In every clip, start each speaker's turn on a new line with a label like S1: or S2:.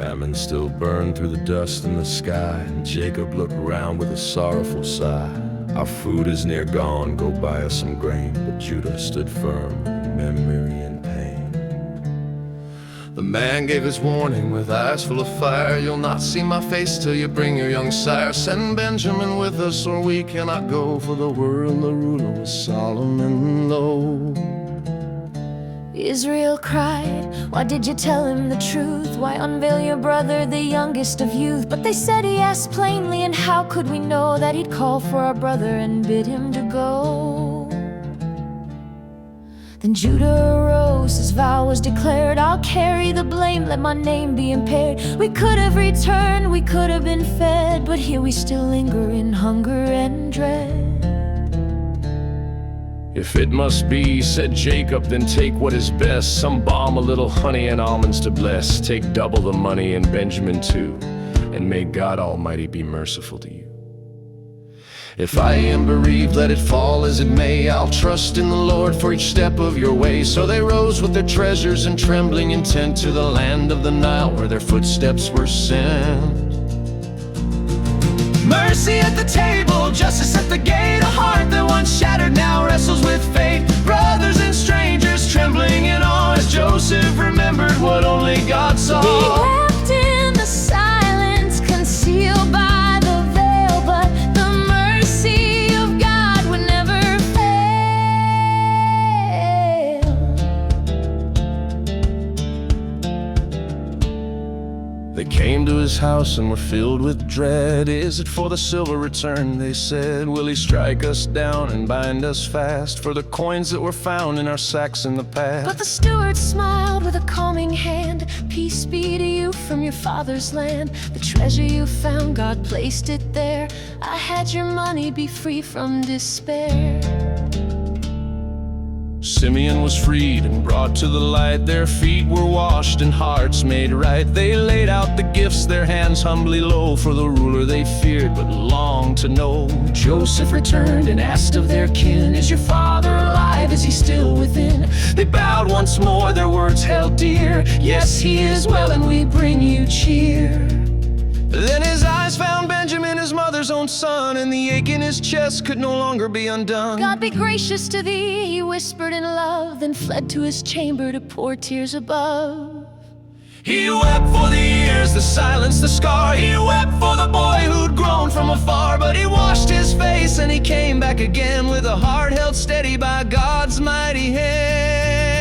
S1: Famine still burned through the dust in the sky, and Jacob looked around with a sorrowful sigh. Our food is near gone, go buy us some grain. But Judah stood firm, in memory and pain. The man gave his warning with eyes full of fire. You'll not see my face till you bring your young sire. Send Benjamin with us, or we cannot go. For the world, the ruler was Solomon low.
S2: Israel cried, why did you tell him the truth? Why unveil your brother, the youngest of youth? But they said he asked plainly, and how could we know that he'd call for our brother and bid him to go? Then Judah arose, his vow was declared, I'll carry the blame, let my name be impaired. We could have returned, we could have been fed, but here we still linger in hunger and dread.
S1: If it must be, said Jacob, then take what is best. Some balm, a little honey, and almonds to bless. Take double the money and Benjamin too, and may God Almighty be merciful to you. If I am bereaved, let it fall as it may. I'll trust in the Lord for each step of your way. So they rose with their treasures and trembling intent to the land of the Nile, where their footsteps were sent.
S3: Mercy at the table, justice at the gate. A heart that once shattered now wrestles with fate. Brothers and strangers trembling in awe as Joseph remembered what only God saw.
S2: He wept in the silence, concealed by the veil, but the mercy of God would never fail.
S1: They came to his house and were filled with dread. Is it for the silver return, they said? Will he strike us down and bind us fast for the coins that were found in our sacks in the past?
S2: But the steward smiled with a calming hand. Peace be to you from your father's land. The treasure you found, God placed it there. I had your money, be free from despair.
S1: Simeon was freed and brought to the light. Their feet were washed and hearts made right. They laid out the gifts, their hands humbly low, for the ruler they feared but longed to know.
S3: Joseph returned and asked of their kin, is your father alive? Is he still within?
S1: They bowed once more, their words held dear.
S3: Yes, he is well, and we bring you cheer.
S1: Then his eyes found Benjamin, his mother's own son, and the ache in his chest could no longer be undone.
S2: God be gracious to thee, he whispered in love, then fled to his chamber to pour tears above.
S1: He wept for the years, the silence, the scar. He wept for the boy who'd grown from afar. But he washed his face and he came back again with a heart held steady by God's mighty hand.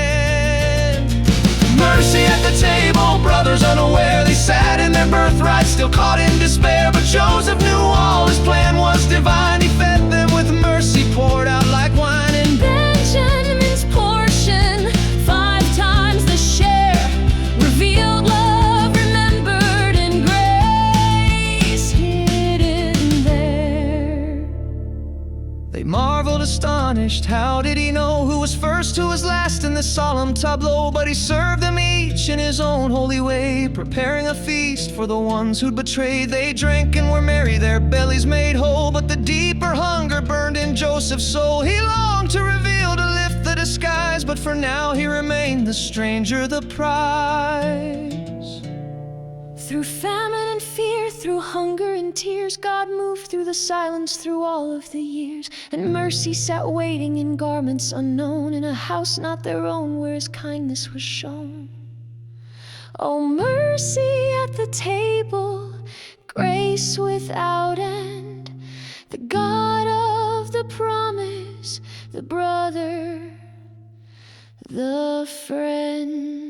S1: Mercy at the table, brothers unaware, they sat in their birthright, still caught in despair. But Joseph knew all his plan was divine. He fed them with mercy poured out like wine. And
S2: Benjamin's portion, 5 times the share, revealed love, remembered in grace, hidden there.
S3: They marveled astonished, how did he know who was first, who was last in this solemn tableau? But he served them each in his own holy way, preparing a feast for the ones who'd betrayed. They drank and were merry, their bellies made whole, but the deeper hunger burned in Joseph's soul. He longed to reveal, to lift the disguise, but for now he remained the stranger, the prize.
S2: Through famine and fear, through hunger and tears, God moved through the silence through all of the years. And mercy sat waiting in garments unknown, in a house not their own, where his kindness was shown. Oh, mercy at the table, grace without end, the God of the promise, the brother, the friend.